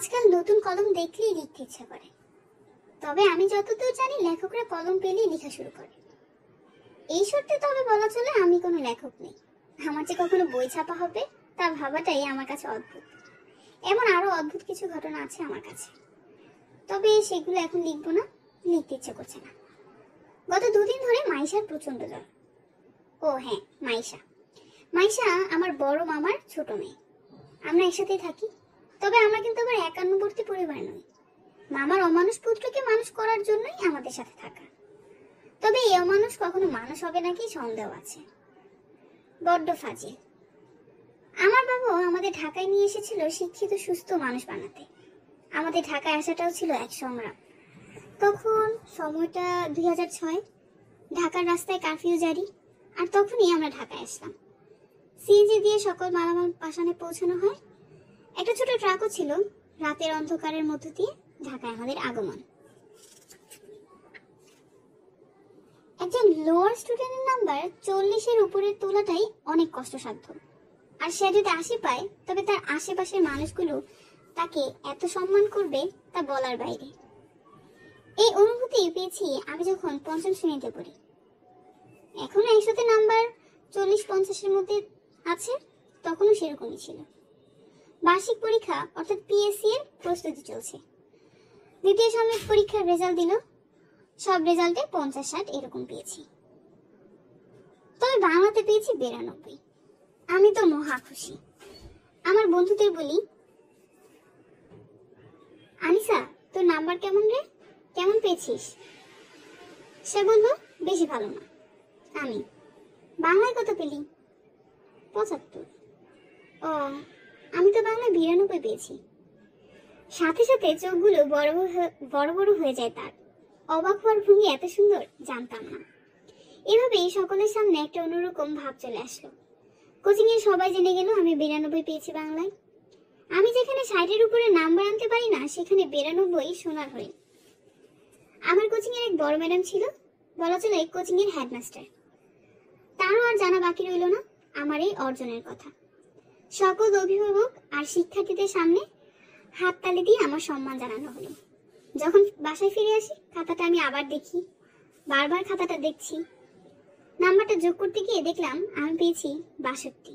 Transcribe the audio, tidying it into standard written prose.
আজকাল নতুন কলম দেখলেই লিখতে ইচ্ছা করে। তবে আমি যতদূর জানি লেখকরা কলম পেলেই লেখা শুরু করে। এই সত্যি তবে বলা চলে আমি কোনো লেখক নেই। আমার যে কখনো বই ছাপা হবে তা ভাবাটাই আমার কাছে অদ্ভুত। এমন আরো অদ্ভুত কিছু ঘটনা আছে আমার কাছে, তবে সেগুলো এখন লিখবো না, লিখতে ইচ্ছে করছে না। গত দুদিন ধরে মাইশার প্রচন্ড জ্বর। ও হ্যাঁ, মাইশা মাইশা আমার বড় মামার ছোট মেয়ে। আমরা একসাথেই থাকি, তবে আমরা কিন্তু আবার একান্নবর্তী পরিবার নই। মামার অমানুষ পুত্রকে মানুষ করার জন্যই আমাদের সাথে থাকা। তবে এই অমানুষ কখনো মানুষ হবে নাকি সন্দেহ আছে। বড্ড ফাজিল। আমার বাবা আমাদের ঢাকায় নিয়ে এসেছিল শিক্ষিত সুস্থ মানুষ বানাতে। আমাদের ঢাকায় আসাটাও ছিল এক সংগ্রাম। তখন সময়টা 2006। ঢাকার রাস্তায় কারফিউ জারি, আর তখনই আমরা ঢাকায় আসলাম। সিএনজি দিয়ে সকল মালামাল পাশানে পৌঁছানো হয়। একটা ছোট ট্রাকও ছিল। রাতের অন্ধকারের মধ্য দিয়ে ঢাকায় আমাদের আগমন। একজন লোয়ার স্টুডেন্টের নাম্বার 40-এর উপরের তোলাটাই অনেক কষ্টসাধ্য। আর সে যদি 80 পায় তবে তার আশেপাশের মানুষগুলো তাকে এত সম্মান করবে তা বলার বাইরে। এই অনুভূতি পেয়েছি আমি যখন পঞ্চম শ্রেণীতে পড়ি। এখনো একসাথে নাম্বার 40-50-এর মধ্যে আছে, তখনও সেরকমই ছিল। বার্ষিক পরীক্ষা অর্থাৎ পিএসসি এর প্রস্তুতি চলছে। দ্বিতীয় সাময়িক পরীক্ষার রেজাল্ট দিল। সব রেজাল্টে 50-60 এরকম পেয়েছি। তবে বাংলাতে পেয়েছি 92। আমি তো মহা খুশি। আমার বন্ধুদের বলি, আনিসা তোর নাম্বার কেমন রে, কেমন পেয়েছিস? সে বলল বেশি ভালো না। আমি, বাংলায় কত পেলি? 75। ও, আমি তো বাংলায় 92 পেয়েছি। সাথে সাথে চোখগুলো বড় বড় হয়ে যায় তার। অবাক হওয়ার ভঙ্গি এত সুন্দর জানতাম না। এভাবেই সকলের সামনে একটা অন্যরকম ভাব চলে আসলো। কোচিং এর সবাই জেনে গেল আমি 92 পেয়েছি বাংলায়। আমি যেখানে 60-এর উপরে নাম্বার আনতে পারি না সেখানে 92 সোনার হরিণ। আমার কোচিং এর এক বড় ম্যাডাম ছিল, বলা চলে কোচিং এর হেডমাস্টার। তারও আর জানা বাকি রইল না আমার এই অর্জনের কথা। সকল অভিভাবক আর শিক্ষার্থীদের সামনে হাততালি দিয়ে আমার সম্মান জানানো হলো। যখন বাসায় ফিরে আসি খাতাটা আমি আবার দেখি, বারবার খাতাটা দেখছি। নাম্বারটা যোগ করতে গিয়ে দেখলাম আমি পেয়েছি 62।